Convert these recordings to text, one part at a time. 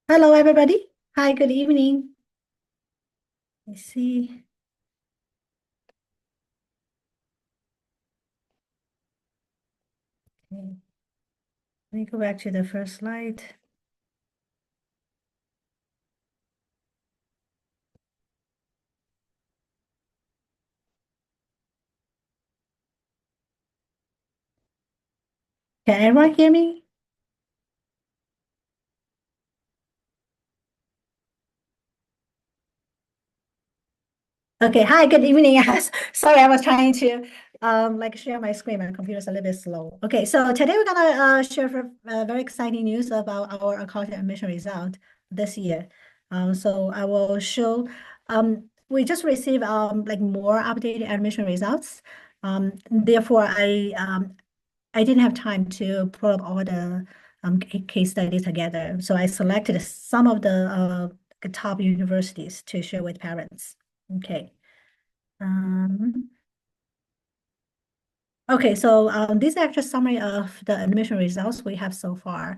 Hello, everybody. Hi, good evening. Let's see. Okay, let me go back to the first slide. Can everyone hear me? Okay, hi, good evening. Yes, sorry, I was trying to share my screen. My computer's a little bit slow. Okay, so today we're gonna share very exciting news about our college admission result this year. So I will show we just received more updated admission results. Therefore I didn't have time to pull up all the case studies together. So I selected some of the top universities to share with parents. Okay. Um, okay, so this is actually a summary of the admission results we have so far.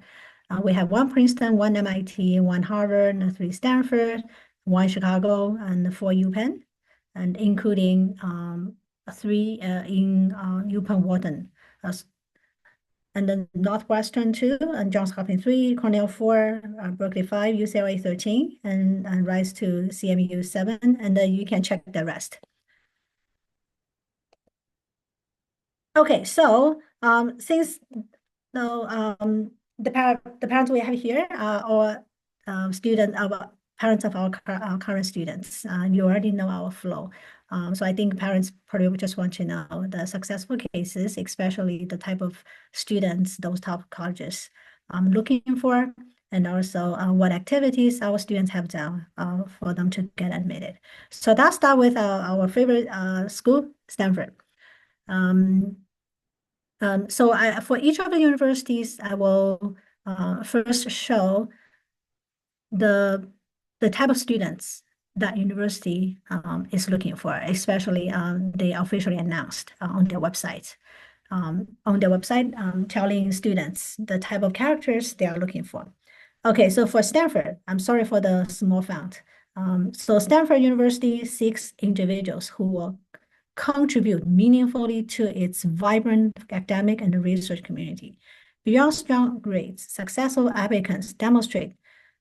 We have one Princeton, one MIT, one Harvard, and three Stanford, one Chicago, and four UPenn, and including three in UPenn Wharton. And then Northwestern 2, and Johns Hopkins 3, Cornell 4, Berkeley 5, UCLA 13, and Rise to CMU 7, and then you can check the rest. Okay, so since the parents we have here are all our parents of our current students. You already know our flow. So I think parents probably would just want to know the successful cases, especially the type of students those top colleges looking for, and also what activities our students have done for them to get admitted. So let's start with our favorite school, Stanford. Um, for each of the universities, I will first show the type of students that university is looking for, especially they officially announced on their website. Telling students the type of characters they are looking for. Okay, so for Stanford, I'm sorry for the small font. So Stanford University seeks individuals who will contribute meaningfully to its vibrant academic and research community. Beyond strong grades, successful applicants demonstrate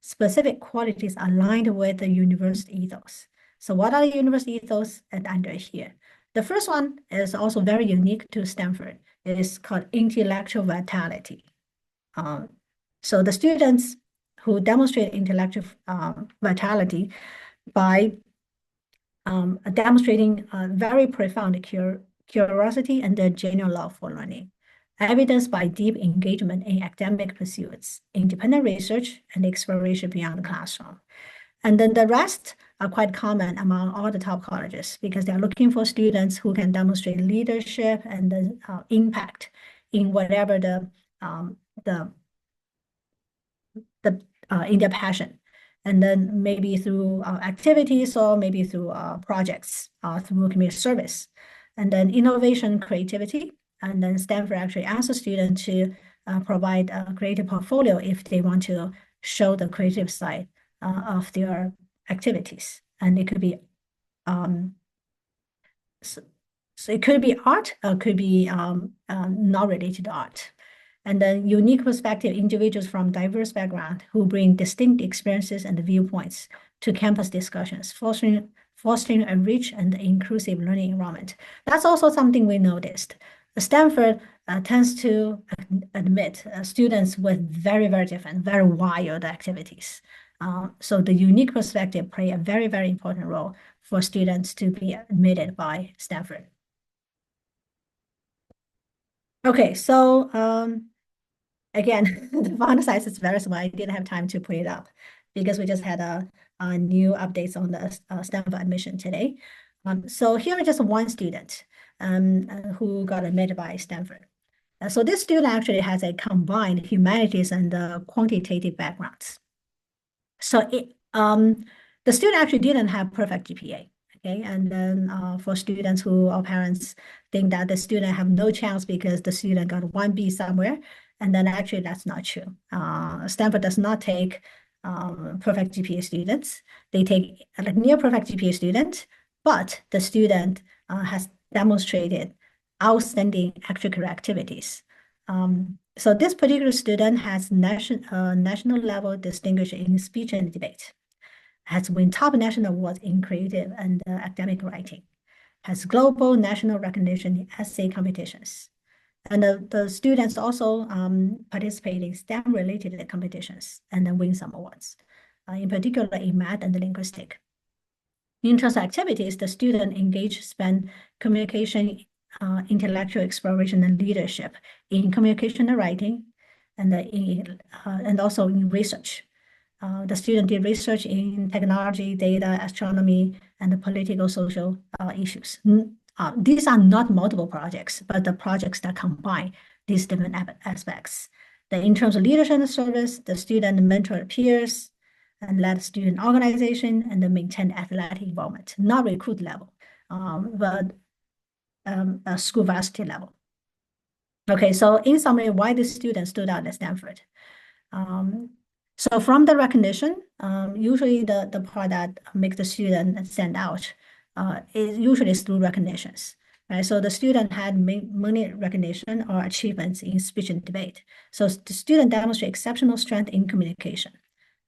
specific qualities aligned with the university ethos. So what are the university ethos and under here? The first one is also very unique to Stanford. It is called intellectual vitality. Um, so the students who demonstrate intellectual vitality by demonstrating very profound curiosity and a genuine love for learning, evidenced by deep engagement in academic pursuits, independent research, and exploration beyond the classroom. And then the rest are quite common among all the top colleges because they're looking for students who can demonstrate leadership and the impact in whatever um, the in their passion. And then maybe through activities or maybe through projects, through community service. And then innovation, creativity. And then Stanford actually asks a student to provide a creative portfolio if they want to show the creative side of their activities. And it could be so, so it could be art or it could be not related to art. And then unique perspective individuals from diverse background who bring distinct experiences and viewpoints to campus discussions, fostering a rich and inclusive learning environment. That's also something we noticed. Stanford tends to admit students with very, very different, very wild activities. So the unique perspective play a very, very important role for students to be admitted by Stanford. Okay, so again, the font size is very small. I didn't have time to put it up because we just had a new updates on the Stanford admission today. So here are just one student who got admitted by Stanford. So this student actually has a combined humanities and quantitative backgrounds. So the student actually didn't have perfect GPA. Okay, and then for students who our parents think that the student have no chance because the student got 1B somewhere, and then actually that's not true. Stanford does not take perfect GPA students. They take like near perfect GPA students, but the student has demonstrated outstanding extracurricular activities. So this particular student has national level distinguished in speech and debate, has won top national awards in creative and academic writing, has global national recognition in essay competitions. And the students also participate in STEM-related competitions and then win some awards, in particular in math and linguistics. In terms of activities, the student spend communication, intellectual exploration, and leadership in communication and writing, and also in research. The student did research in technology, data, astronomy, and the political social issues. These are not multiple projects, but the projects that combine these different aspects. In terms of leadership and service, the student mentored peers and led student organization and then maintained athletic involvement, not recruit level, but a school varsity level. Okay, so in summary, why this student stood out at Stanford? So from the recognition, usually the part that makes the student stand out is usually through recognitions, right? So the student had many recognition or achievements in speech and debate. So the student demonstrated exceptional strength in communication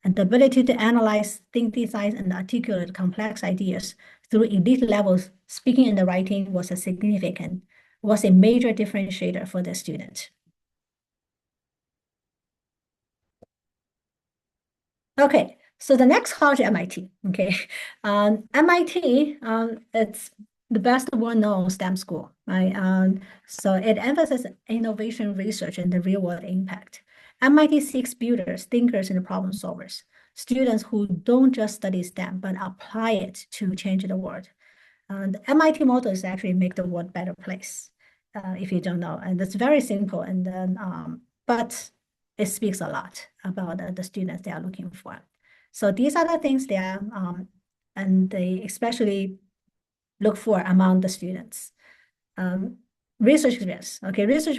and the ability to analyze, synthesize, and articulate complex ideas through elite levels. Speaking and writing was a major differentiator for the student. Okay, so the next college, MIT. Okay, MIT, it's the best well-known STEM school, right? So it emphasizes innovation, research, and the real-world impact. MIT seeks builders, thinkers, and problem solvers, students who don't just study STEM, but apply it to change the world. The MIT motto is actually make the world a better place, if you don't know. And it's very simple, and then, but it speaks a lot about the students they are looking for. So these are the things they are, and they especially look for among the students. Research experience. Okay, research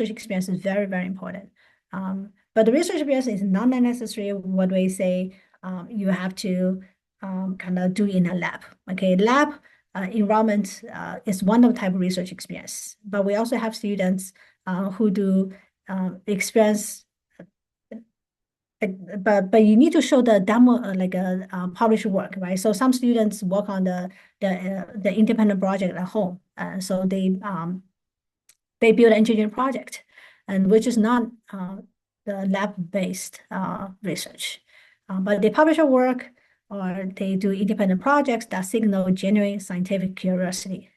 experience is very, very important. But the research experience is not necessarily what we say you have to kind of do in a lab. Okay, lab environment is one of the type of research experience. But we also have students who do experience, but you need to show the demo like a published work, right? So some students work on the independent project at home, so they build an engineering project, and which is not the lab-based research, but they publish a work or they do independent projects that signal genuine scientific curiosity.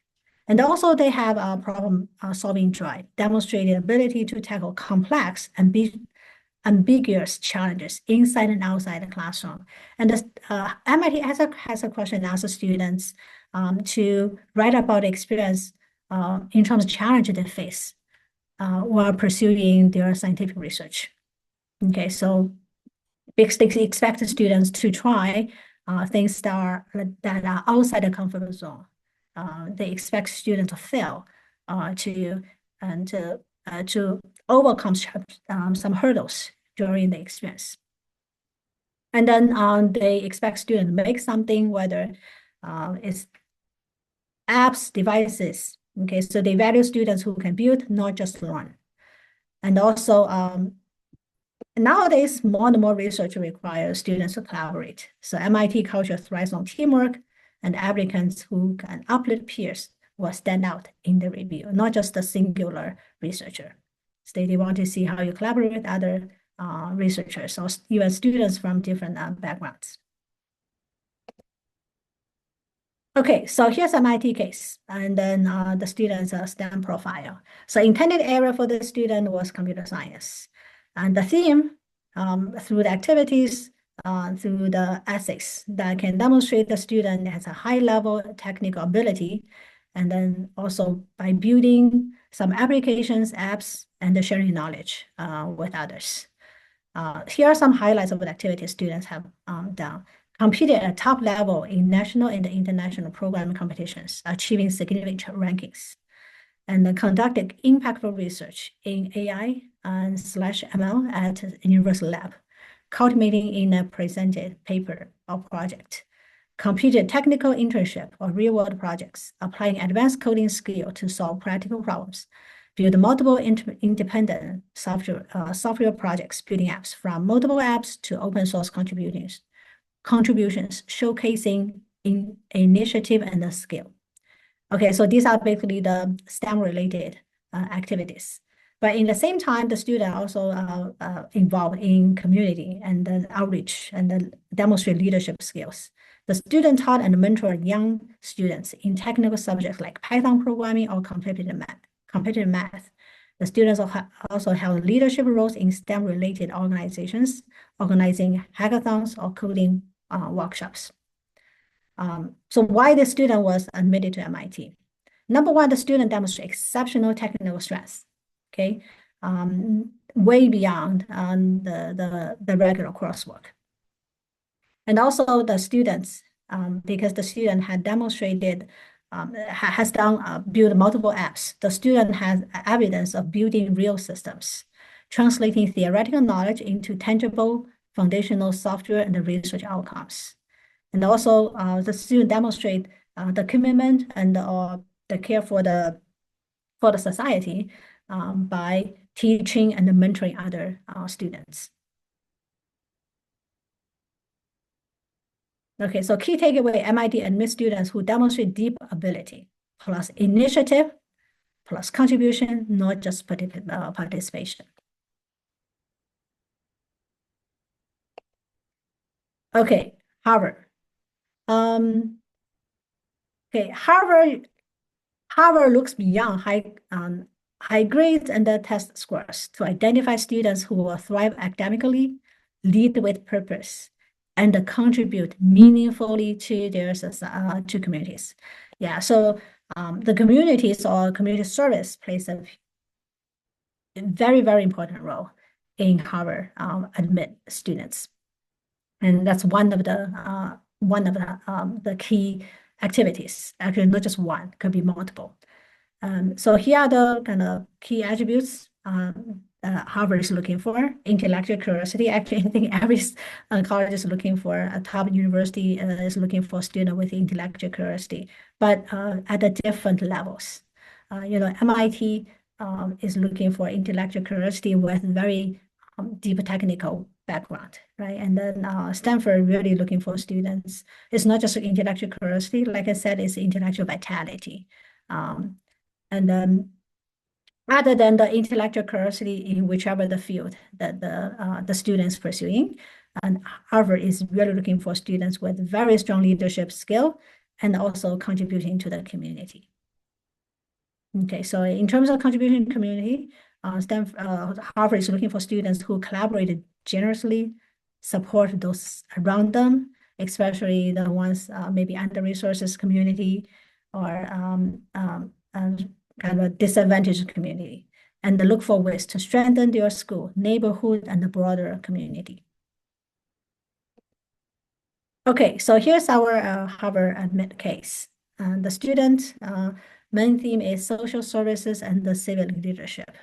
And also they have a problem solving drive, demonstrated ability to tackle complex and ambiguous challenges inside and outside the classroom. And MIT has a question and asks students to write about the experience in terms of challenges they face while pursuing their scientific research. Okay, so they expect the students to try things that are outside the comfort zone. They expect students to fail to overcome some hurdles during the experience. And then they expect students to make something, whether it's apps, devices. Okay, so they value students who can build, not just learn. And also, nowadays, more and more research requires students to collaborate. So MIT culture thrives on teamwork, and applicants who can uplift peers will stand out in the review, not just a singular researcher. So they want to see how you collaborate with other researchers or even students from different backgrounds. Okay, so here's MIT case, and then the student's STEM profile. So intended area for the student was computer science. And the theme through the activities, through the essays that can demonstrate the student has a high level technical ability, and then also by building some applications, apps, and sharing knowledge with others. Here are some highlights of the activities students have done. Competed at top level in national and international programming competitions, achieving significant rankings, and conducted impactful research in AI and /ML at Universal Lab, culminating in a presented paper or project. Completed technical internship or real-world projects, applying advanced coding skill to solve practical problems. Build multiple independent software projects, building apps from multiple apps to open source contributions, showcasing initiative and the skill. Okay, so these are basically the STEM-related activities. But in the same time, the student also involved in community and then outreach and then demonstrate leadership skills. The student taught and mentored young students in technical subjects like Python programming or competitive math. The students also held leadership roles in STEM-related organizations, organizing hackathons or coding workshops. So why the student was admitted to MIT? Number one, the student demonstrated exceptional technical strengths, okay, way beyond the regular coursework. And also the students, because the student had demonstrated, built multiple apps, the student has evidence of building real systems, translating theoretical knowledge into tangible foundational software and the research outcomes. And also the student demonstrate the commitment and the care for the society by teaching and mentoring other students. Okay, so key takeaway, MIT admits students who demonstrate deep ability, plus initiative, plus contribution, not just participation. Okay, Harvard. Okay, Harvard looks beyond high grades and the test scores to identify students who will thrive academically, lead with purpose, and contribute meaningfully to their to communities. Yeah, so the communities or community service plays a very, very important role in Harvard admit students. And that's one of the key activities. Actually, not just one, could be multiple. So here are the kind of key attributes Harvard is looking for. Intellectual curiosity. Actually, I think every college is looking for, a top university is looking for a student with intellectual curiosity, but at the different levels. MIT is looking for intellectual curiosity with very deep technical background, right? And then Stanford really looking for students. It's not just intellectual curiosity, like I said, it's intellectual vitality. And then other than the intellectual curiosity in whichever the field that the students pursuing, and Harvard is really looking for students with very strong leadership skill and also contributing to the community. Okay, so in terms of contribution to community, Harvard is looking for students who collaborated generously, support those around them, especially the ones maybe under-resources community or kind of a disadvantaged community, and look for ways to strengthen their school, neighborhood, and the broader community. Okay, so here's our Harvard admit case. The student main theme is social services and the civic leadership.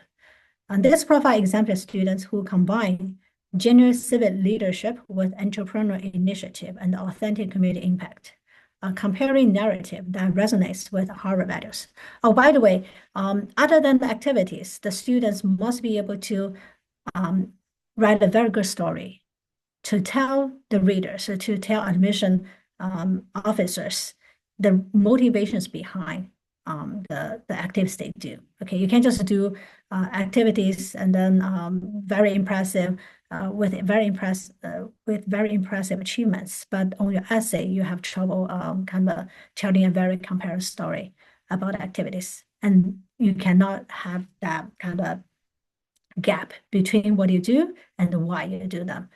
And this provides example students who combine genuine civic leadership with entrepreneurial initiative and authentic community impact. A comparing narrative that resonates with Harvard values. Oh, by the way, other than the activities, the students must be able to write a very good story to tell the readers, to tell admission officers the motivations behind the activities they do. Okay, you can't just do activities and then very impressive with very impressive achievements, but on your essay you have trouble kind of telling a very compelling story about activities, and you cannot have that kind of gap between what you do and why you do them.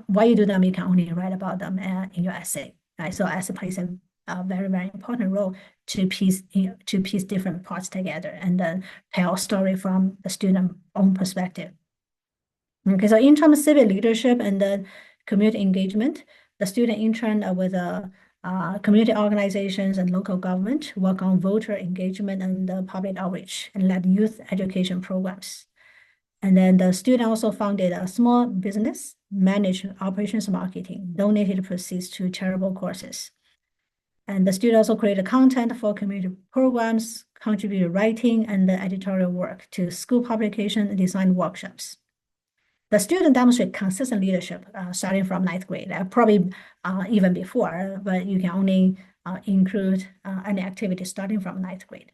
Why you do them, you can only write about them in your essay. Right? So essay plays a very, very important role to piece different parts together and then tell a story from the student's own perspective. Okay, so in terms of civic leadership and then community engagement, the student intern with community organizations and local government work on voter engagement and public outreach and led youth education programs. And then the student also founded a small business, managed operations marketing, donated proceeds to charitable causes. And the student also created content for community programs, contributed writing and editorial work to school publication and design workshops. The student demonstrate consistent leadership starting from ninth grade, probably even before, but you can only include any activity starting from ninth grade.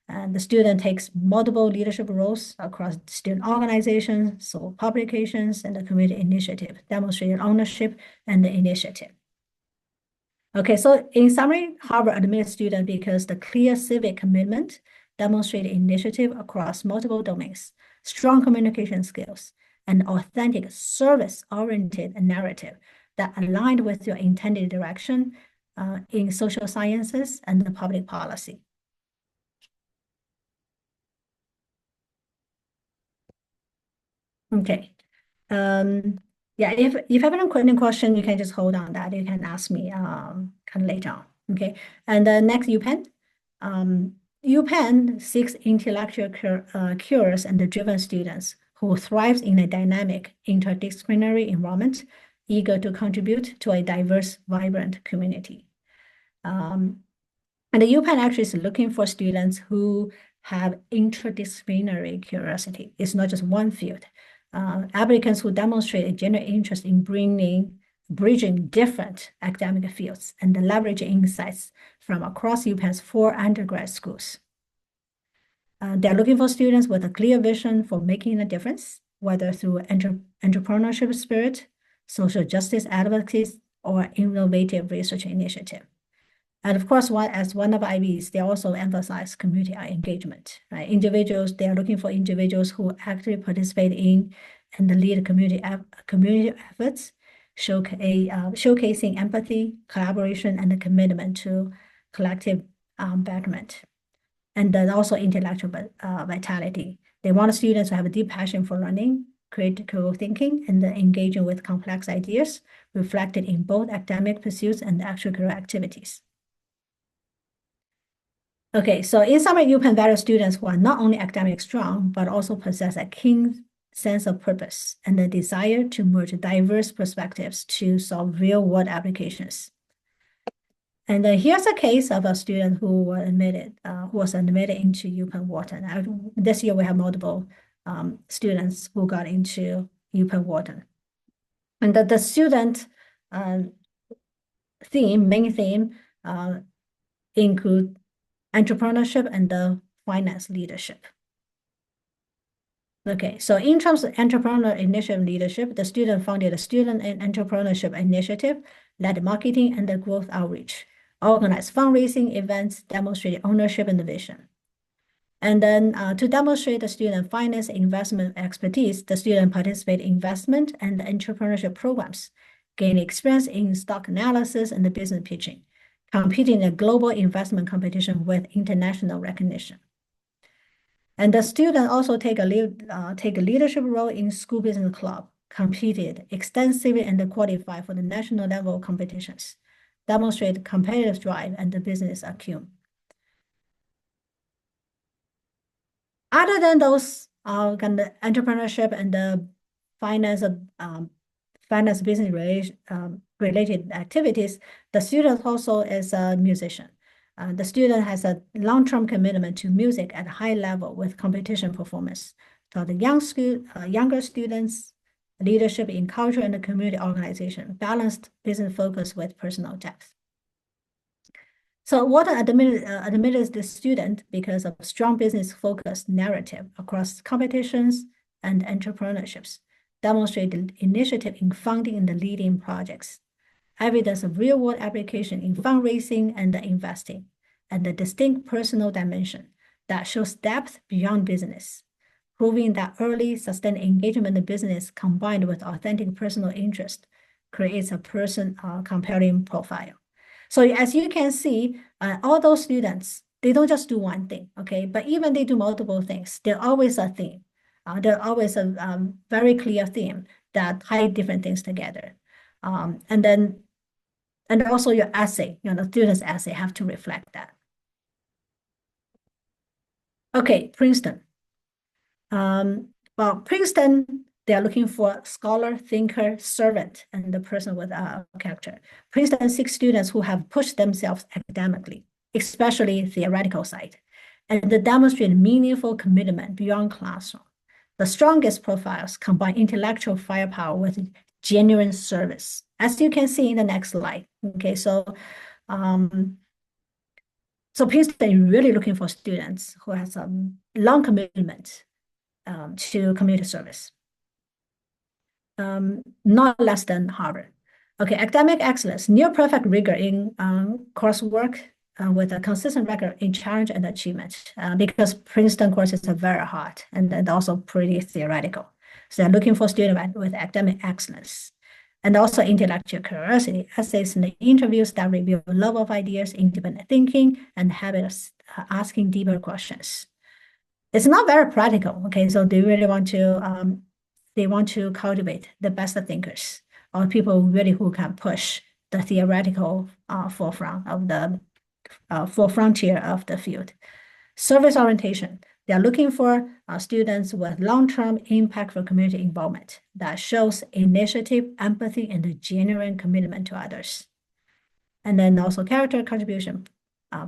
And the student takes multiple leadership roles across student organizations, so publications, and the community initiative, demonstrating ownership and the initiative. Okay, so in summary, Harvard admitted students because the clear civic commitment demonstrated initiative across multiple domains, strong communication skills, and authentic service-oriented narrative that aligned with your intended direction in social sciences and the public policy. Okay. Yeah, if you have any question, you can just hold on that. You can ask me kind of later on. Okay. And the next UPenn. UPenn seeks intellectual curious and driven students who thrives in a dynamic, interdisciplinary environment, eager to contribute to a diverse, vibrant community. And the UPenn actually is looking for students who have interdisciplinary curiosity. It's not just one field. Applicants who demonstrate a genuine interest in bridging different academic fields and leveraging insights from across UPenn's 4 undergrad schools. They're looking for students with a clear vision for making a difference, whether through entrepreneurship spirit, social justice advocacy, or innovative research initiative. And of course, as one of IBs, they also emphasize community engagement, right? They are looking for individuals who actively participate in and lead community efforts, showcasing empathy, collaboration, and a commitment to collective betterment. And then also intellectual vitality. They want students to have a deep passion for learning, critical thinking, and engaging with complex ideas, reflected in both academic pursuits and extracurricular activities. Okay, so in summary, UPenn values students who are not only academic strong, but also possess a keen sense of purpose and the desire to merge diverse perspectives to solve real-world applications. And then here's a case of a student who was admitted into UPenn Wharton. This year we have multiple students who got into UPenn Wharton. And the student main theme include entrepreneurship and the finance leadership. Okay, so in terms of entrepreneur initiative leadership, the student founded a student and entrepreneurship initiative, led marketing and the growth outreach, organized fundraising events, demonstrated ownership and the vision. And then to demonstrate the student finance investment expertise, the student participated in investment and entrepreneurship programs, gained experience in stock analysis and the business pitching, competing in a global investment competition with international recognition. And the student also take a leadership role in school business club, competed extensively and qualified for the national level competitions, demonstrate competitive drive and the business acumen. Other than those kind of entrepreneurship and the finance business related activities, the student also is a musician. The student has a long-term commitment to music at a high level with competition performance. So the younger students, leadership in culture and the community organization, balanced business focus with personal depth. So Wharton admitted the student because of strong business-focused narrative across competitions and entrepreneurships, demonstrated initiative in funding and the leading projects, evidence of real-world application in fundraising and investing, and the distinct personal dimension that shows depth beyond business, proving that early sustained engagement in business combined with authentic personal interest creates a compelling profile. So as you can see, all those students, they don't just do one thing, okay? But even they do multiple things, there's always a theme. There's always a very clear theme that tie different things together. And also your essay, the student's essay have to reflect that. Okay, Princeton. Well, Princeton, they are looking for scholar, thinker, servant, and the person with a character. Princeton seeks students who have pushed themselves academically, especially theoretical side, and they demonstrate meaningful commitment beyond classroom. The strongest profiles combine intellectual firepower with genuine service, as you can see in the next slide. Okay, um, so Princeton is really looking for students who have some long commitment to community service, not less than Harvard. Okay, academic excellence, near perfect rigor in coursework with a consistent record in challenge and achievement, because Princeton courses are very hard and also pretty theoretical. So they're looking for students with academic excellence. And also intellectual curiosity, essays and interviews that reveal love of ideas, independent thinking, and habit of asking deeper questions. It's not very practical. Okay, so they want to cultivate the best thinkers or people really who can push the theoretical forefront of the frontier of the field. Service orientation. They are looking for students with long-term impactful community involvement that shows initiative, empathy, and a genuine commitment to others. And then also character contribution,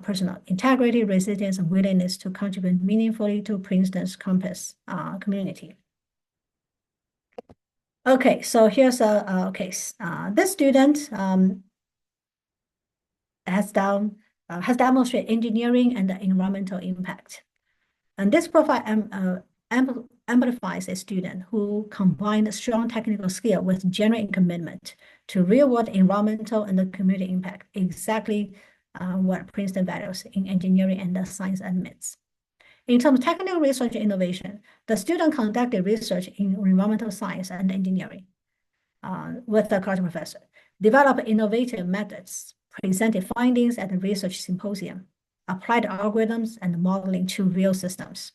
personal integrity, resilience, and willingness to contribute meaningfully to Princeton's campus community. Okay, so here's a case. This student has demonstrated engineering and environmental impact. And this profile amplifies a student who combined strong technical skill with genuine commitment to real-world environmental and the community impact, exactly what Princeton values in engineering and the science admits. In terms of technical research and innovation, the student conducted research in environmental science and engineering with the college professor, developed innovative methods, presented findings at the research symposium, applied algorithms and modeling to real systems.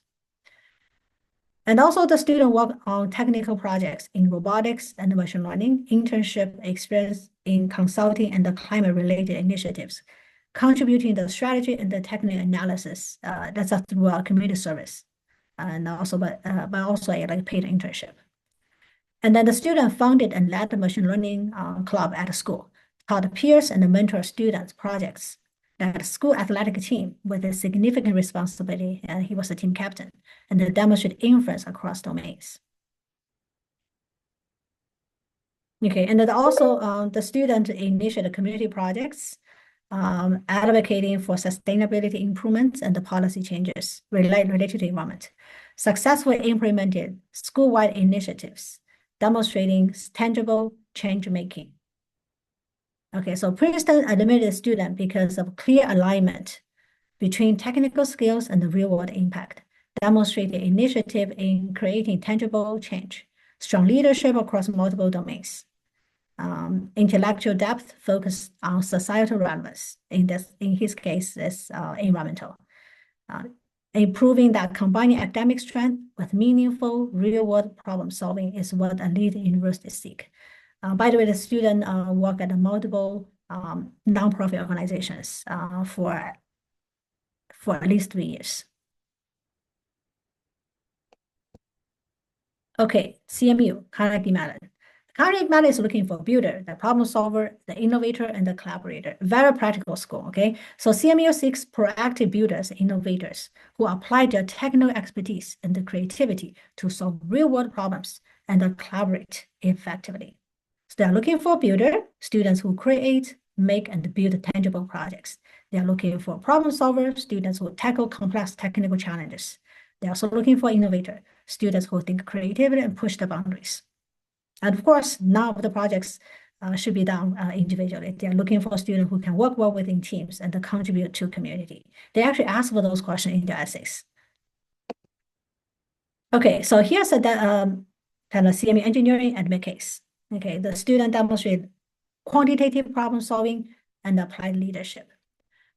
And also the student worked on technical projects in robotics and machine learning, internship experience in consulting and the climate-related initiatives, contributing the strategy and the technical analysis. That's through our community service, and also but also a like paid internship. And then the student founded and led the machine learning club at the school, taught peers and mentor students projects at school athletic team with a significant responsibility, and he was a team captain, and they demonstrate influence across domains. Okay, and then also the student initiated community projects, advocating for sustainability improvements and the policy changes related to the environment, successfully implemented school-wide initiatives, demonstrating tangible change-making. Okay, so Princeton admitted student because of clear alignment between technical skills and the real-world impact, demonstrated initiative in creating tangible change, strong leadership across multiple domains, intellectual depth focused on societal relevance. In his case, is environmental. Improving that combining academic strength with meaningful real-world problem solving is what a lead university seek. By the way, the student work at multiple nonprofit organizations for at least 3 years. Okay, CMU, Carnegie Mellon. Carnegie Mellon is looking for builder, the problem solver, the innovator, and the collaborator. Very practical school, okay? So CMU seeks proactive builders, innovators who apply their technical expertise and the creativity to solve real-world problems and collaborate effectively. So they're looking for builder, students who create, make, and build tangible projects. They're looking for problem solver, students who tackle complex technical challenges. They're also looking for innovator, students who think creatively and push the boundaries. And of course, none of the projects should be done individually. They're looking for students who can work well within teams and contribute to community. They actually ask for those questions in their essays. Okay, so here's a kind of CME engineering admit case. Okay, the student demonstrated quantitative problem solving and applied leadership.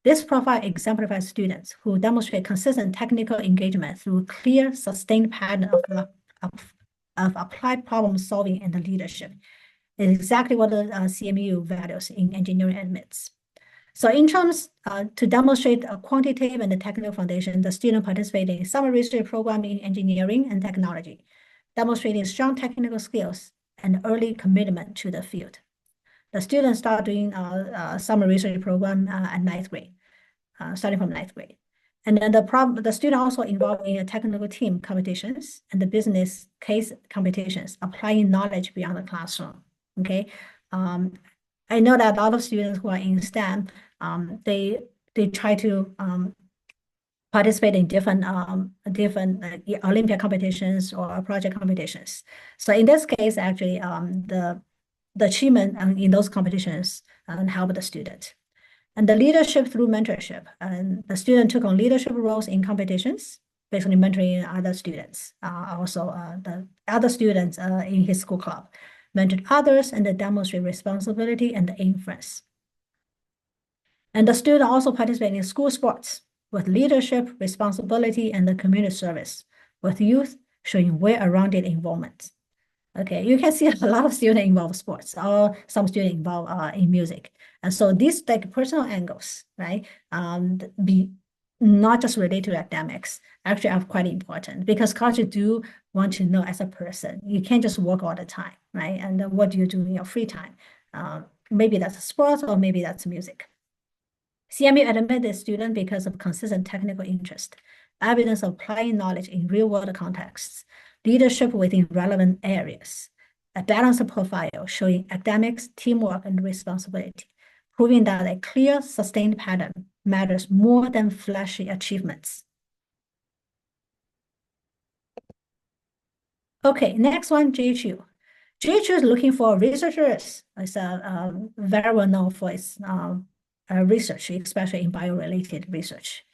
This profile exemplifies students who demonstrate consistent technical engagement through clear, sustained pattern of applied problem solving and the leadership. It's exactly what the CMU values in engineering admits. So in terms to demonstrate a quantitative and the technical foundation, the student participated in summer research program in engineering and technology, demonstrating strong technical skills and early commitment to the field. The students start doing a summer research program at ninth grade, starting from ninth grade. And then the student also involved in a technical team competitions and the business case competitions, applying knowledge beyond the classroom. Okay. I know that a lot of students who are in STEM, they try to participate in different Olympiad competitions or project competitions. So in this case, actually, the achievement in those competitions help the student. And the leadership through mentorship. And the student took on leadership roles in competitions, basically mentoring other students. Also, the other students in his school club mentored others and they demonstrate responsibility and influence. And the student also participated in school sports with leadership, responsibility, and the community service, with youth showing well-rounded involvement. Okay, you can see a lot of students involved sports, or some students involved in music. And so these like personal angles, right, be not just related to academics, actually are quite important because colleges do want to know as a person. You can't just work all the time, right? And then what do you do in your free time? Maybe that's sports or maybe that's music. CMU admitted the student because of consistent technical interest, evidence of applying knowledge in real-world contexts, leadership within relevant areas, a balanced profile showing academics, teamwork, and responsibility, proving that a clear, sustained pattern matters more than flashy achievements. Okay, next one, JHU. JHU is looking for researchers. It's very well known for its research, especially in bio-related research.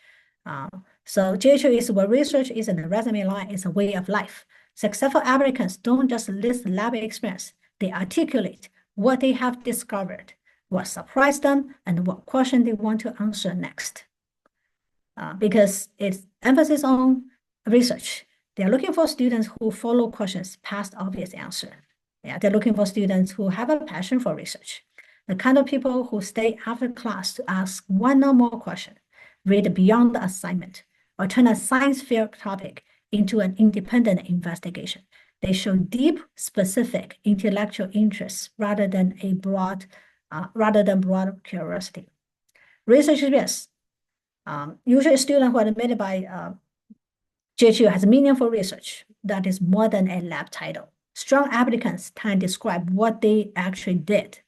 So JHU is where research isn't a resume line, it's a way of life. Successful applicants don't just list lab experience, they articulate what they have discovered, what surprised them, and what question they want to answer next. Because it's emphasis on research. They're looking for students who follow questions past obvious answer. Yeah, they're looking for students who have a passion for research. The kind of people who stay after class to ask one or more questions, read beyond the assignment, or turn a science fair topic into an independent investigation. They show deep, specific intellectual interests rather than broad curiosity. Research is usually students who are admitted by JHU has meaningful research that is more than a lab title. Strong applicants can describe what they actually did,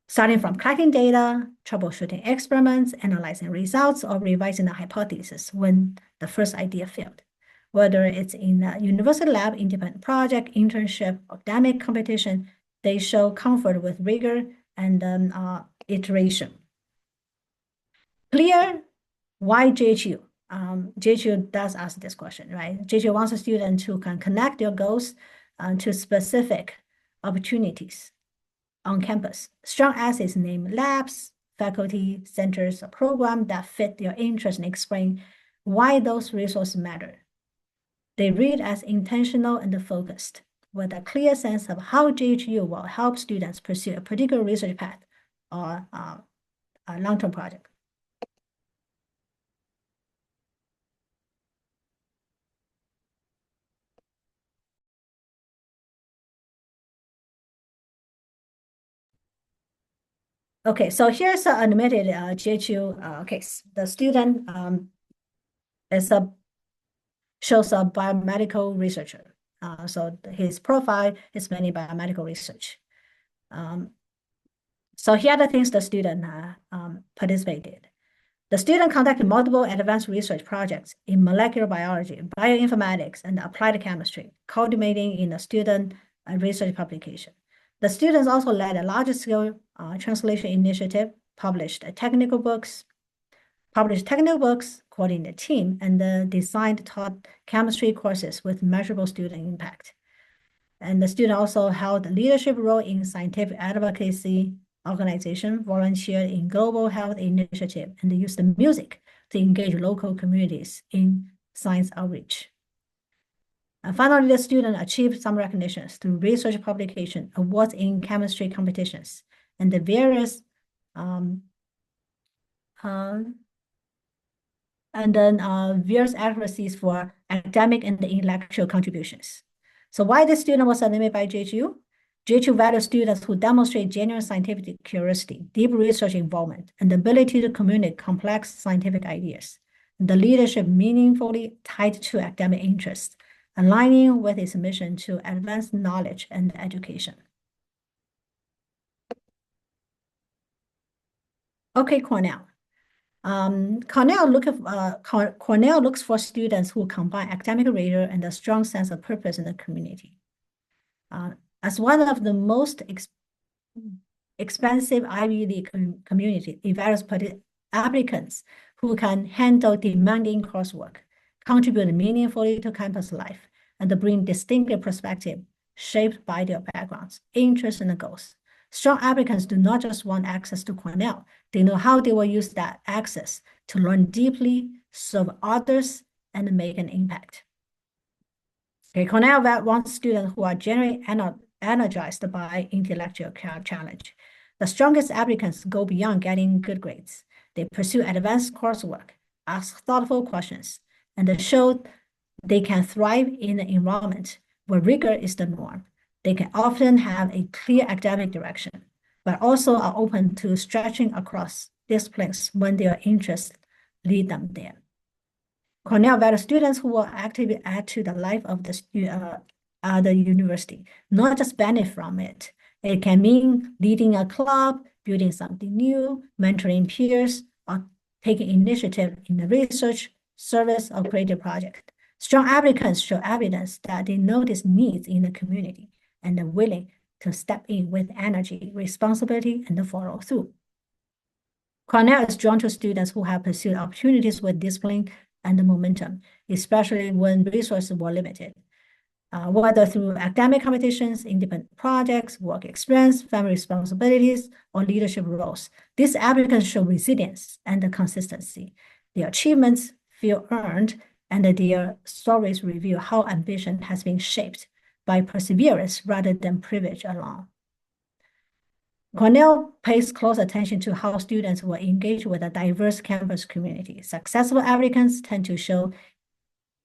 starting from collecting data, troubleshooting experiments, analyzing results, or revising a hypothesis when the first idea failed. Whether it's in a university lab, independent project, internship, academic competition, they show comfort with rigor and iteration. Clear why JHU? JHU does ask this question, right? JHU wants a student who can connect their goals to specific opportunities on campus. Strong assets name labs, faculty, centers, or programs that fit their interest and explain why those resources matter. They read as intentional and focused, with a clear sense of how JHU will help students pursue a particular research path or a long-term project. Okay, so here's an admitted JHU case. The student shows a biomedical researcher. So his profile is mainly biomedical research. So here are the things the student participated. The student conducted multiple advanced research projects in molecular biology, bioinformatics, and applied chemistry, culminating in a student research publication. The students also led a large-scale translation initiative, published technical books, coordinated team, and designed taught chemistry courses with measurable student impact. And the student also held a leadership role in scientific advocacy organization, volunteered in global health initiative, and used the music to engage local communities in science outreach. And finally, the student achieved some recognitions through research publication, awards in chemistry competitions, and the various various accuracies for academic and intellectual contributions. So why this student was admitted by JHU? JHU values students who demonstrate genuine scientific curiosity, deep research involvement, and the ability to communicate complex scientific ideas. The leadership meaningfully tied to academic interests, aligning with its mission to advance knowledge and education. Okay, Cornell. Cornell looks for students who combine academic rigor and a strong sense of purpose in the community. As one of the most expensive Ivy League community, it values applicants who can handle demanding coursework, contribute meaningfully to campus life, and bring distinctive perspective shaped by their backgrounds, interests, and goals. Strong applicants do not just want access to Cornell, they know how they will use that access to learn deeply, serve others, and make an impact. Okay, Cornell wants students who are genuinely energized by intellectual challenge. The strongest applicants go beyond getting good grades. They pursue advanced coursework, ask thoughtful questions, and show they can thrive in an environment where rigor is the norm. They can often have a clear academic direction, but also are open to stretching across disciplines when their interests lead them there. Cornell values students who will actively add to the life of the university, not just benefit from it. It can mean leading a club, building something new, mentoring peers, or taking initiative in the research, service, or creative project. Strong applicants show evidence that they notice needs in the community and are willing to step in with energy, responsibility, and follow through. Cornell is drawn to students who have pursued opportunities with discipline and momentum, especially when resources were limited. Whether through academic competitions, independent projects, work experience, family responsibilities, or leadership roles, these applicants show resilience and consistency. Their achievements feel earned, and their stories reveal how ambition has been shaped by perseverance rather than privilege alone. Cornell pays close attention to how students will engage with a diverse campus community. Successful applicants tend to show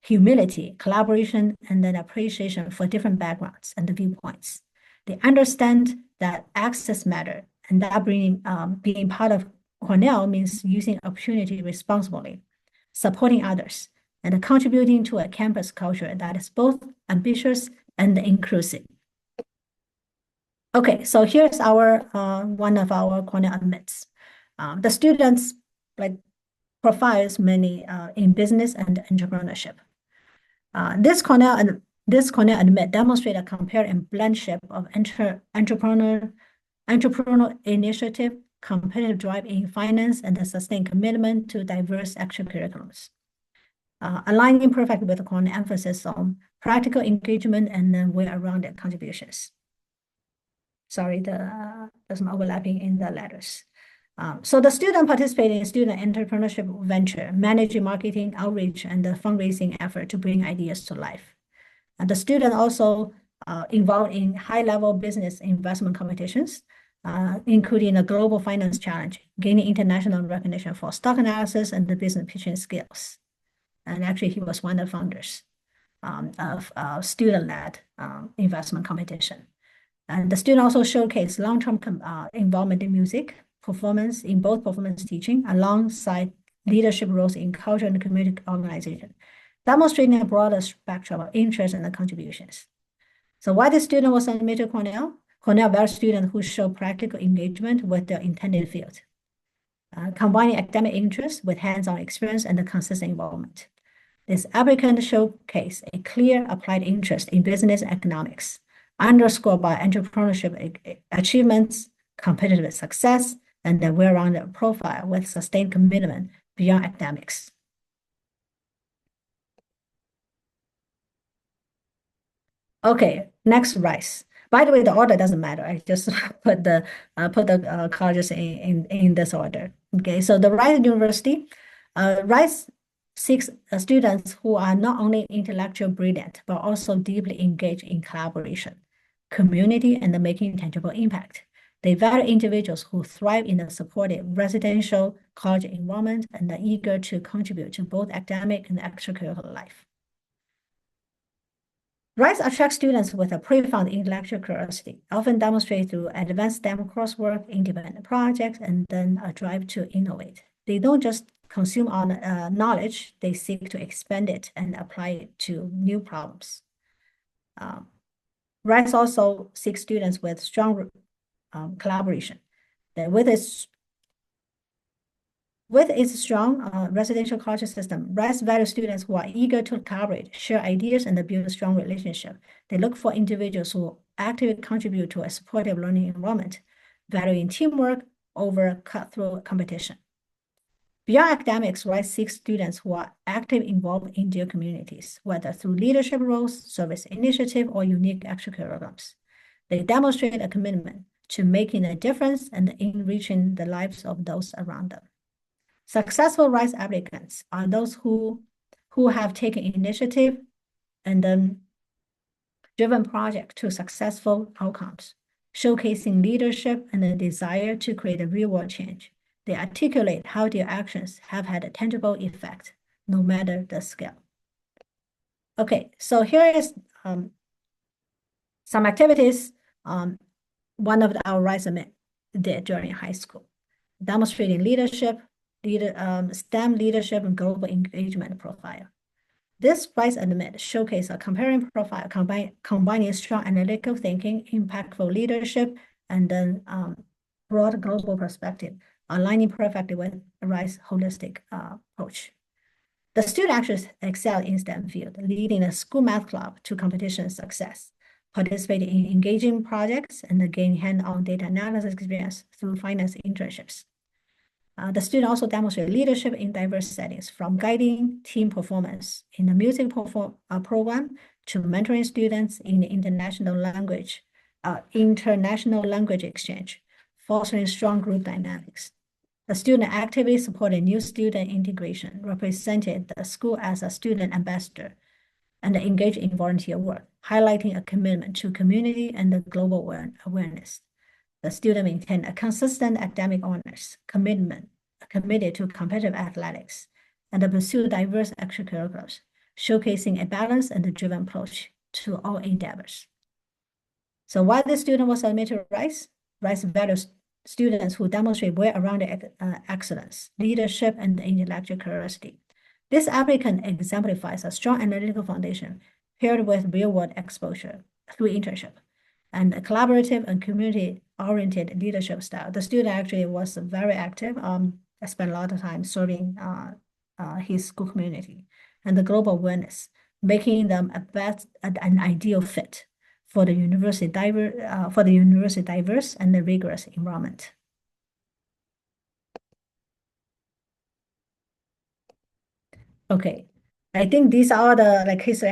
humility, collaboration, and an appreciation for different backgrounds and viewpoints. They understand that access matters, and that being part of Cornell means using opportunity responsibly, supporting others, and contributing to a campus culture that is both ambitious and inclusive. Okay, so here's our one of our Cornell admits. The students profiles many in business and entrepreneurship. This Cornell admit demonstrate a compare and blend shape of entrepreneurial initiative, competitive drive in finance, and a sustained commitment to diverse extracurriculars. Aligning perfectly with the Cornell emphasis on practical engagement and then well-rounded contributions. Sorry, there's some overlapping in the letters. So the student participated in student entrepreneurship venture, managing marketing, outreach, and the fundraising effort to bring ideas to life. And the student also involved in high-level business investment competitions, including a global finance challenge, gaining international recognition for stock analysis and the business pitching skills. And actually, he was one of the founders of student-led investment competition. And the student also showcased long-term involvement in music, performance in both performance teaching, alongside leadership roles in culture and community organization, demonstrating a broader spectrum of interests and contributions. So why the student was admitted to Cornell? Cornell values students who show practical engagement with their intended field, combining academic interests with hands-on experience and consistent involvement. This applicant showcased a clear applied interest in business and economics, underscored by entrepreneurship achievements, competitive success, and a well-rounded profile with sustained commitment beyond academics. Okay, next, Rice. By the way, the order doesn't matter. I just put the colleges in this order. Okay, so the Rice University, Rice seeks students who are not only intellectually brilliant, but also deeply engaged in collaboration, community, and making tangible impact. They value individuals who thrive in a supportive residential college environment and are eager to contribute to both academic and extracurricular life. RISE attracts students with a profound intellectual curiosity, often demonstrated through advanced STEM coursework, independent projects, and then a drive to innovate. They don't just consume on knowledge, they seek to expand it and apply it to new problems. RISE also seeks students with strong collaboration. That with its strong residential culture system, RISE values students who are eager to collaborate, share ideas, and build a strong relationship. They look for individuals who actively contribute to a supportive learning environment, valuing teamwork over cutthroat competition. Beyond academics, RISE seeks students who are actively involved in their communities, whether through leadership roles, service initiative, or unique extracurricular programs. They demonstrate a commitment to making a difference and enriching the lives of those around them. Successful RISE applicants are those who have taken initiative and then driven project to successful outcomes, showcasing leadership and a desire to create a real-world change. They articulate how their actions have had a tangible effect, no matter the scale. Okay, so here is some activities one of our RISE did during high school, demonstrating leadership, STEM leadership and global engagement profile. This RISE Admit showcase a comparing profile combining strong analytical thinking, impactful leadership, and then broad global perspective, aligning perfectly with RISE holistic approach. The student actually excel in STEM field, leading a school math club to competition success, participating in engaging projects, and gaining hand-on data analysis experience through finance internships. The student also demonstrated leadership in diverse settings, from guiding team performance in the music program to mentoring students in the international language exchange, fostering strong group dynamics. The student actively supported new student integration, represented the school as a student ambassador, and engaged in volunteer work, highlighting a commitment to community and the global awareness. The student maintained a consistent academic honors, committed to competitive athletics, and pursued diverse extracurriculars, showcasing a balanced and driven approach to all endeavors. So while the student was admitted to RISE values students who demonstrate well-rounded excellence, leadership, and intellectual curiosity. This applicant exemplifies a strong analytical foundation paired with real-world exposure through internship and a collaborative and community-oriented leadership style. The student actually was very active. I spent a lot of time serving his school community and the global awareness, making them an ideal fit for the university diverse and the rigorous environment. Okay, I think these are the cases I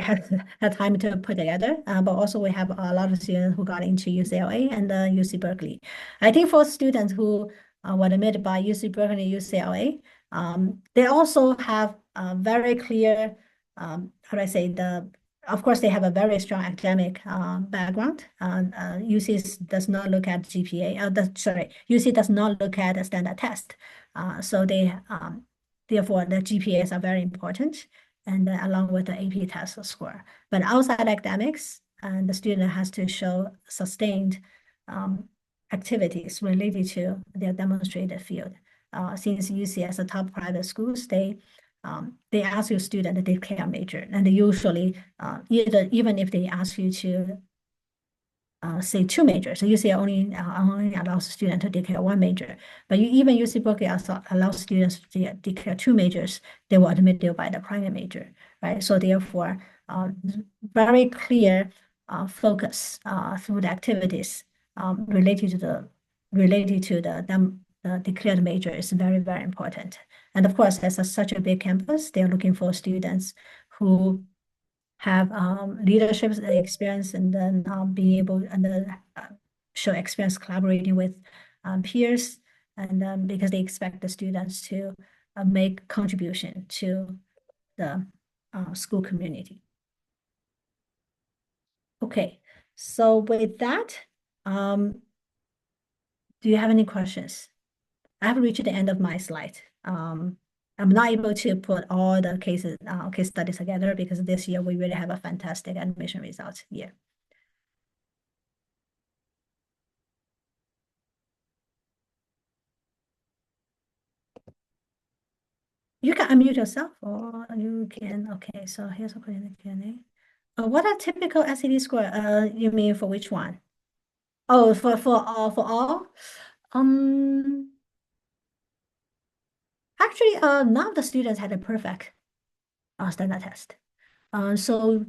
had time to put together, but also we have a lot of students who got into UCLA and UC Berkeley. I think for students who were admitted by UC Berkeley and UCLA, they also have a very clear, how do I say, of course, they have a very strong academic background. UC does not look at GPA. UC does not look at a standard test. So they therefore the GPAs are very important, and along with the AP test score. But outside academics, the student has to show sustained activities related to their demonstrated field. Since UC as a top private schools, they ask your student to declare major, and they usually even if they ask you to say two majors, so UC only allows students to declare one major, but even UC Berkeley also allows students to declare two majors. They will admit you by the private major, right? So therefore, very clear focus through the activities related to the declared major is very, very important. And of course, as such a big campus, they're looking for students who have leadership experience and then being able and show experience collaborating with peers, and because they expect the students to make contribution to the school community. Okay, so with that, do you have any questions? I have reached the end of my slide. I'm not able to put all the case studies together because this year we really have a fantastic admission results year. You can unmute yourself or you can, okay, so here's a question in the Q&A. What are typical SAT score? You mean for which one? Oh, for all? Um, Actually, none of the students had a perfect standard test. So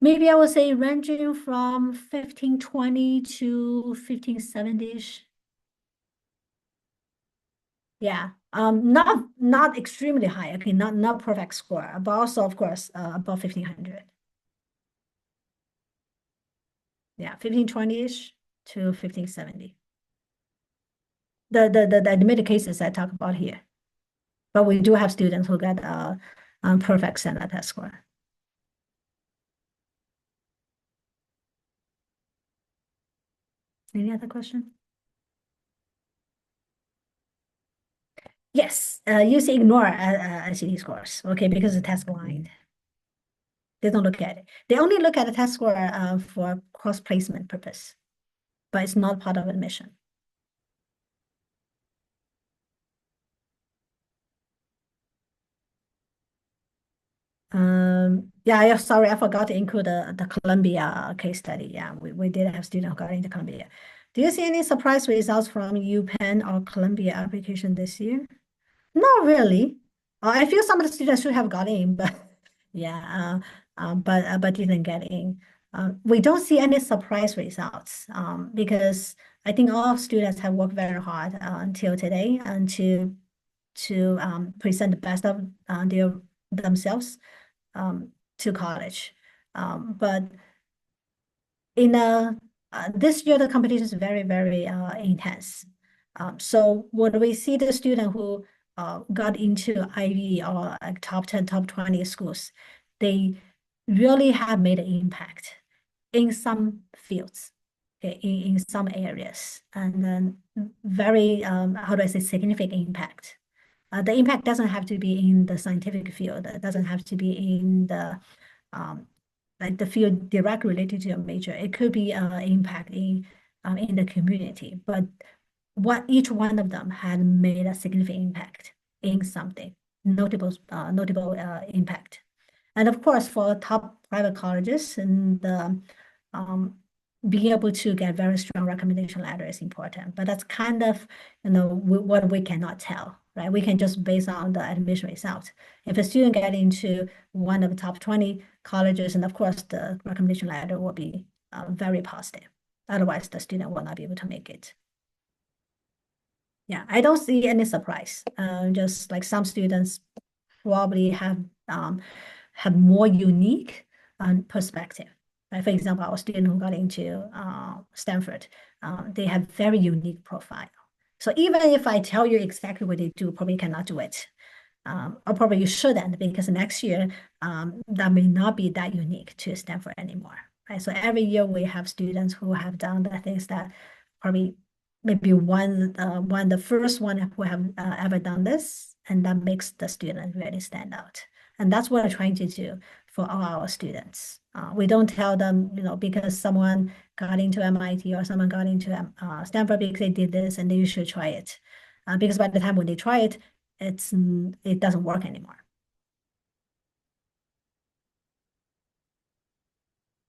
maybe I would say ranging from 1520 to 1570-ish. Yeah. Not extremely high. Okay, not perfect score, but also of course above 1500. Yeah, 1520-ish to 1570. The admitted cases I talk about here. But we do have students who get perfect standard test score. Any other question? Yes, you say ignore ICT scores, okay, because the test blind. They don't look at it. They only look at the test score for cross-placement purpose, but it's not part of admission. Yeah, sorry, I forgot to include the Columbia case study. Yeah, we did have students who got into Columbia. Do you see any surprise results from UPenn or Columbia application this year? Not really. I feel some of the students should have got in, but yeah, but didn't get in. We don't see any surprise results because I think all students have worked very hard until today and to present the best of themselves to college. But in this year the competition is very intense. So when we see the student who got into Ivy or like top 10, top 20 schools, they really have made an impact in some fields, okay, in some areas, and then very how do I say significant impact. The impact doesn't have to be in the scientific field. It doesn't have to be in the um, like the field direct related to your major. It could be impact in the community, but what each one of them had made a significant impact in something notable impact. And of course, for top private colleges and um, being able to get very strong recommendation letter is important. But that's kind of, what we cannot tell, right? We can just base on the admission results. If a student get into one of the top 20 colleges, and of course, the recommendation letter will be very positive. Otherwise, the student will not be able to make it. Yeah, I don't see any surprise. Just like some students probably have more unique perspective. Right? For example, our student who got into Stanford, they have very unique profile. So even if I tell you exactly what they do, probably cannot do it. Or probably you shouldn't because next year that may not be that unique to Stanford anymore. Right? So every year we have students who have done the things that probably maybe one the first one who have ever done this, and that makes the student really stand out. And that's what we're trying to do for all our students. We don't tell them, because someone got into MIT or someone got into Stanford because they did this and you should try it. Because by the time when they try it, it doesn't work anymore.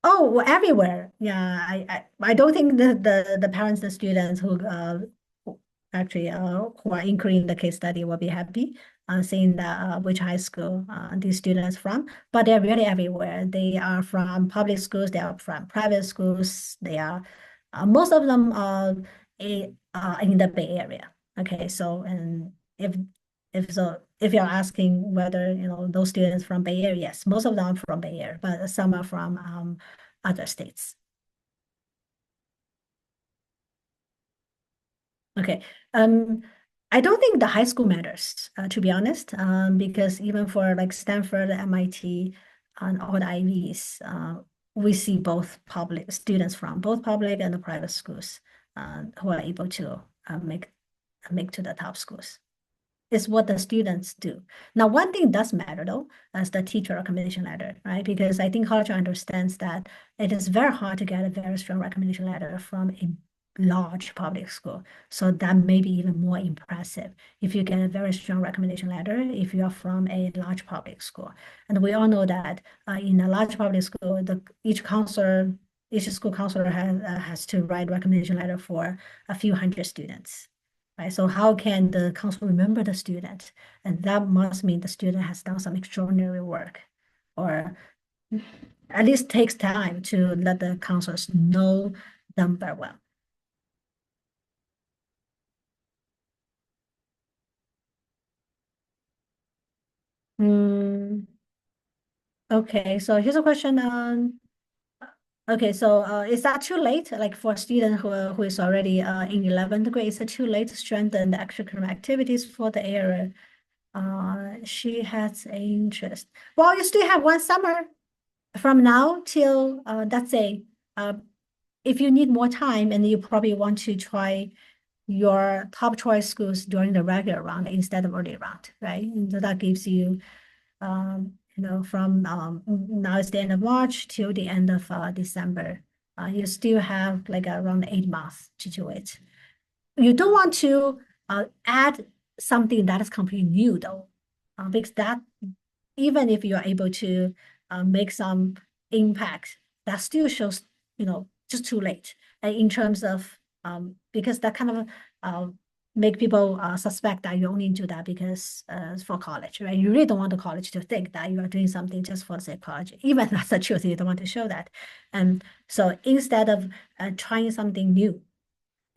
Oh, well, everywhere. Yeah, I don't think the parents and students who actually who are including the case study will be happy seeing that which high school these students from, but they're really everywhere. They are from public schools, they are from private schools, they are most of them are in the Bay Area. Okay, so and if you're asking whether those students from Bay Area, yes, most of them are from Bay Area, but some are from other states. Okay. I don't think the high school matters, to be honest, because even for like Stanford, MIT, and all the Ivies, we see both public students from both public and the private schools who are able to make to the top schools. It's what the students do. Now, one thing does matter though, as the teacher recommendation letter, right? Because I think college understands that it is very hard to get a very strong recommendation letter from a large public school. So that may be even more impressive if you get a very strong recommendation letter if you are from a large public school. And we all know that in a large public school, each school counselor has to write recommendation letter for a few hundred students, right? So how can the council remember the student? And that must mean the student has done some extraordinary work, or at least takes time to let the counselors know them very well. Hmm. Okay, so here's a question on, okay, so is that too late? Like for a student who is already in 11th grade, is it too late to strengthen the extracurricular activities for the area? She has interest. Well, you still have one summer from now till let's say if you need more time and you probably want to try your top choice schools during the regular round instead of early round, right? And so that gives you from now it's the end of March till the end of December. You still have like around 8 months to do it. You don't want to add something that is completely new though, because that even if you are able to make some impact, that still shows, just too late. And in terms of, because that kind of make people suspect that you only do that because for college, right? You really don't want the college to think that you are doing something just for the sake of college. Even that's the truth, you don't want to show that. And so instead of trying something new,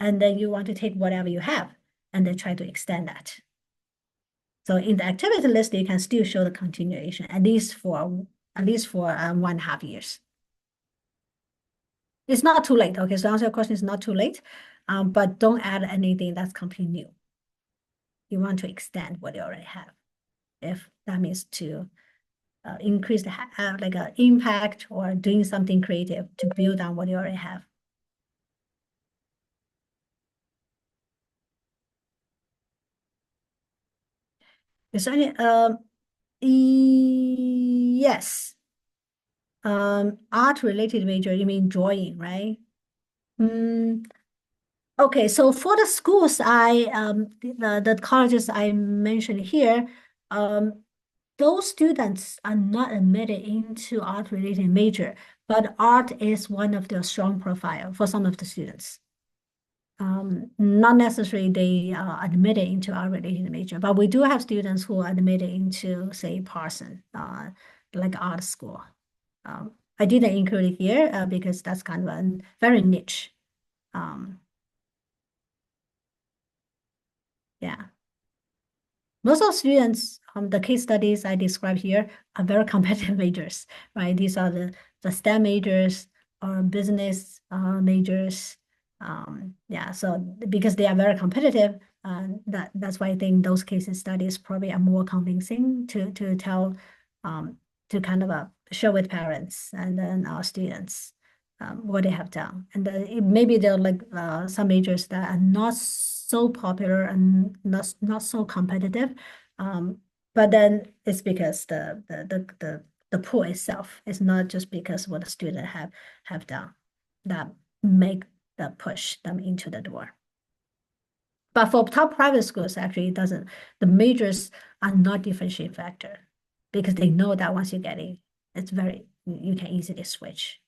and then you want to take whatever you have and then try to extend that. So in the activity list, you can still show the continuation, at least for 1.5 years. It's not too late. Okay, so answer your question, is not too late, but don't add anything that's completely new. You want to extend what you already have, if that means to increase the like a impact or doing something creative to build on what you already have. Is there any yes, art related major, you mean drawing, right? Mm, okay, so for the schools the colleges I mentioned here, um those students are not admitted into art related major, but art is one of the strong profile for some of the students. Not necessarily they are admitted into art related major, but we do have students who are admitted into, say, Parson, like art school. I didn't include it here because that's kind of a very niche. Um, yeah. Most of students, the case studies I described here are very competitive majors, right? These are the STEM majors or business majors. Yeah, so because they are very competitive, that's why I think those case studies probably are more convincing to tell, to kind of show with parents and then our students what they have done. And maybe there are like some majors that are not so popular and not so competitive. But then it's because the pool itself is not just because what the student have done that make the push them into the door. But for top private schools, actually, it doesn't. The majors are not differentiating factor because they know that once you get in, you can easily switch.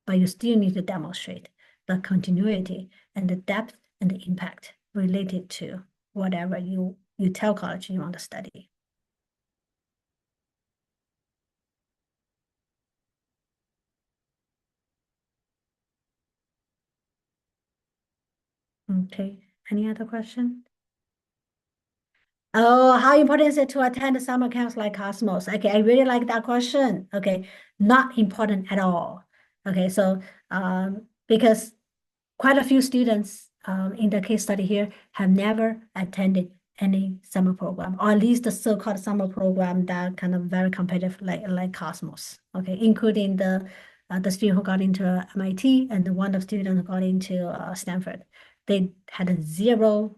But you still need to demonstrate the continuity and the depth and the impact related to whatever you tell college you want to study. Okay, any other question? Oh, how important is it to attend summer camps like Cosmos? Okay, I really like that question. Okay, not important at all. Okay, so because quite a few students in the case study here have never attended any summer program, or at least the so-called summer program that kind of very competitive like Cosmos. Okay, including the student who got into MIT and the one of student who got into Stanford. They had a zero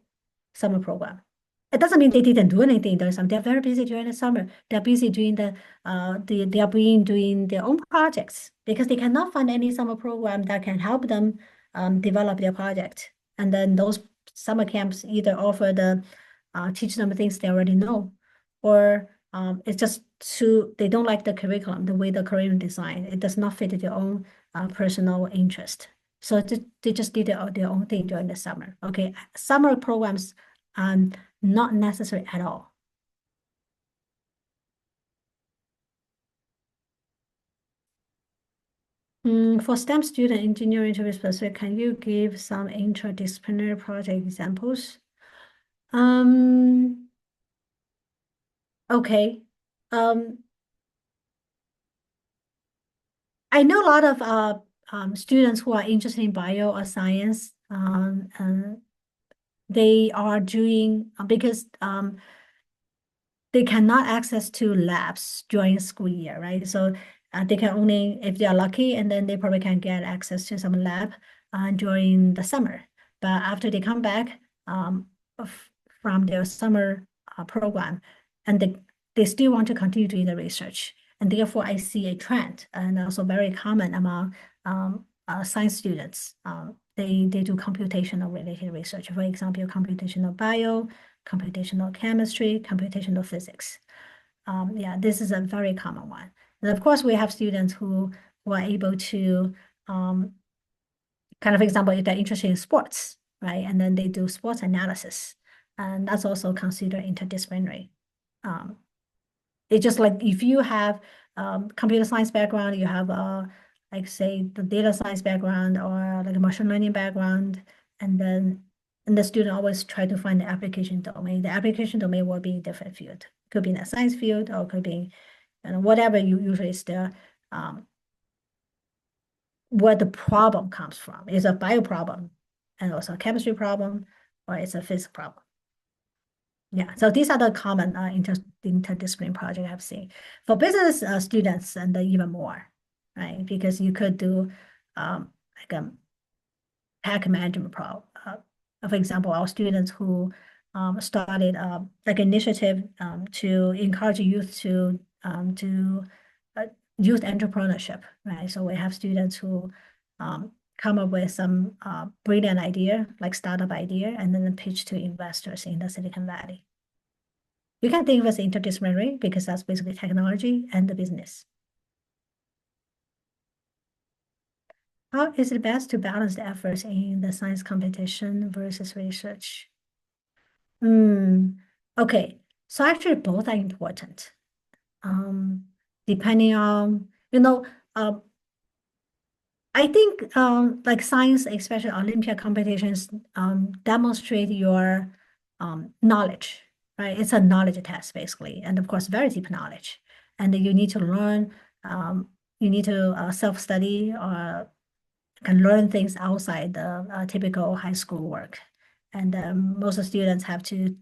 summer program. It doesn't mean they didn't do anything during summer. They're very busy during the summer. They're busy doing they are being doing their own projects because they cannot find any summer program that can help them develop their project. And then those summer camps either offer teach them things they already know, or it's just they don't like the curriculum, the way the curriculum design. It does not fit their own personal interest. So they just did their own thing during the summer. Okay, summer programs not necessary at all. For STEM student engineering to be specific, can you give some interdisciplinary project examples? Um, okay. Um, I know a lot of students who are interested in bio or science, and they are doing because they cannot access to labs during school year, right? So they can only, if they are lucky, and then they probably can get access to some lab during the summer. But after they come back from their summer program, and they still want to continue doing the research. And therefore, I see a trend, and also very common among science students. They do computational related research. For example, computational bio, computational chemistry, computational physics. Yeah, this is a very common one. And of course, we have students who are able to kind of example, if they're interested in sports, right? And then they do sports analysis. And that's also considered interdisciplinary. Um, it's just like if you have computer science background, you have like say the data science background or like a machine learning background, and then the student always try to find the application domain. The application domain will be in different field. Could be in a science field or could be whatever you usually is there, where the problem comes from. Is a bio problem and also a chemistry problem, or it's a physics problem. Yeah, so these are the common interdisciplinary project I've seen. For business students, and even more, right? Because you could do like a pack management problem. For example, our students who started like initiative to encourage youth to uh, youth entrepreneurship, right? So we have students who come up with some brilliant idea, like startup idea, and then pitch to investors in the Silicon Valley. You can think of as interdisciplinary because that's basically technology and the business. How is it best to balance the efforts in the science competition versus research? Okay, so actually both are important. Depending on, um, I think like science, especially Olympiad competitions, demonstrate your knowledge, right? It's a knowledge test basically, and of course, very deep knowledge. And you need to learn, you need to self-study or can learn things outside the typical high school work. And most of the students have to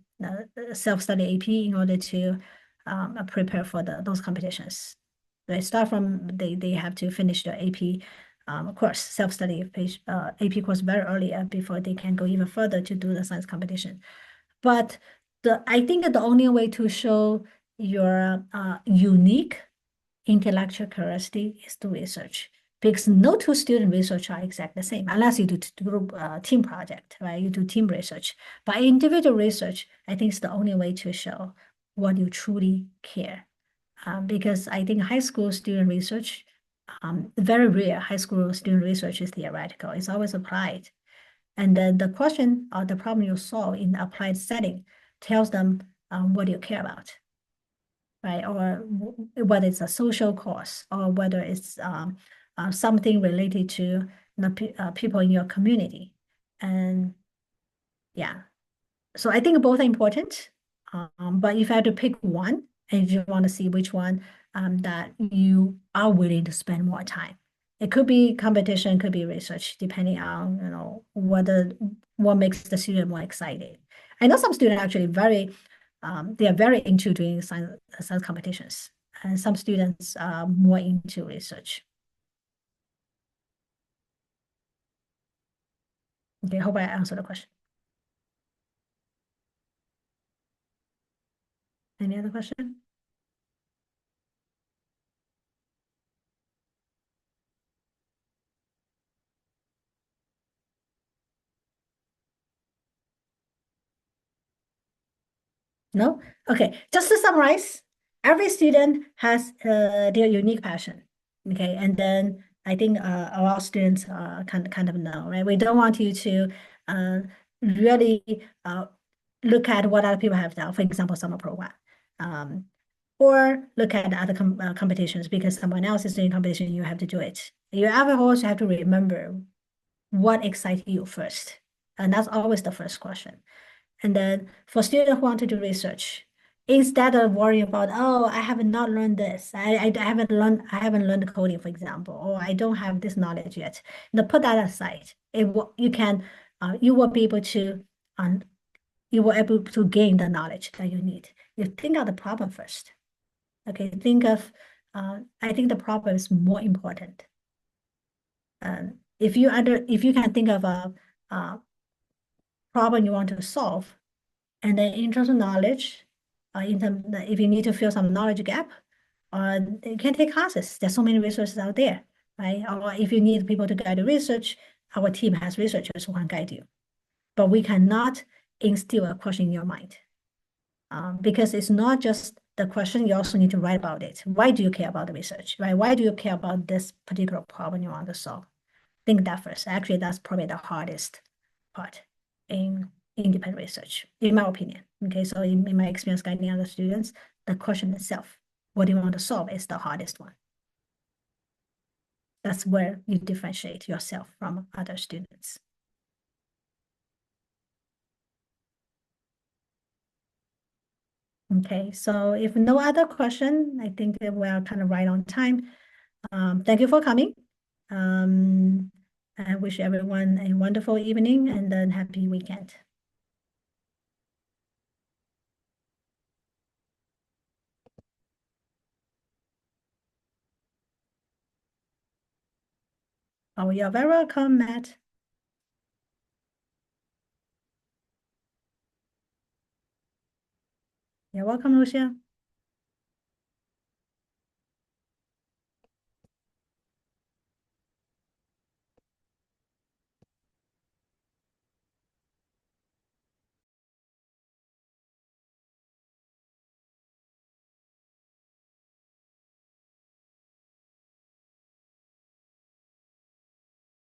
self-study AP in order to prepare for those competitions. They start from they have to finish their AP course, self-study AP course very early before they can go even further to do the science competition. But I think that the only way to show your unique intellectual curiosity is to research because no two student research are exactly the same unless you do group team project, right? You do team research. But individual research, I think is the only way to show what you truly care. Because I think high school student research, very rare high school student research is theoretical. It's always applied. And then the question or the problem you solve in the applied setting tells them what you care about, right? Or whether it's a social cause or whether it's something related to people in your community. And yeah, so I think both are important. But if I had to pick one, and if you want to see which one that you are willing to spend more time, it could be competition, could be research, depending on what makes the student more excited. I know some students actually they are very into doing science competitions, and some students are more into research. Okay, hope I answered the question. Any other question? No? Okay, just to summarize, every student has their unique passion. Okay, and then I think our students kind of know, right? We don't want you to uh, really look at what other people have done, for example, summer program. Um, or look at other competitions because someone else is doing competition, you have to do it. You ever also have to remember what excites you first. And that's always the first question. And then for students who want to do research, instead of worrying about, oh, I have not learned this, I haven't learned coding, for example, or I don't have this knowledge yet. Now put that aside. You will be able to um, you will able to gain the knowledge that you need. You think of the problem first. Okay, I think the problem is more important. If you can think of a problem you want to solve, and then in terms of knowledge, if you need to fill some knowledge gap, you can take classes. There's so many resources out there, right? Or if you need people to guide the research, our team has researchers who can guide you. But we cannot instill a question in your mind. Because it's not just the question, you also need to write about it. Why do you care about the research, right? Why do you care about this particular problem you want to solve? Think that first. Actually, that's probably the hardest part in independent research, in my opinion. Okay, so in my experience guiding other students, the question itself, what do you want to solve, is the hardest one. That's where you differentiate yourself from other students. Okay, so if no other question, I think that we're kind of right on time. Thank you for coming. I wish everyone a wonderful evening and then happy weekend. Oh, you're very welcome, Matt. You're welcome, Lucia.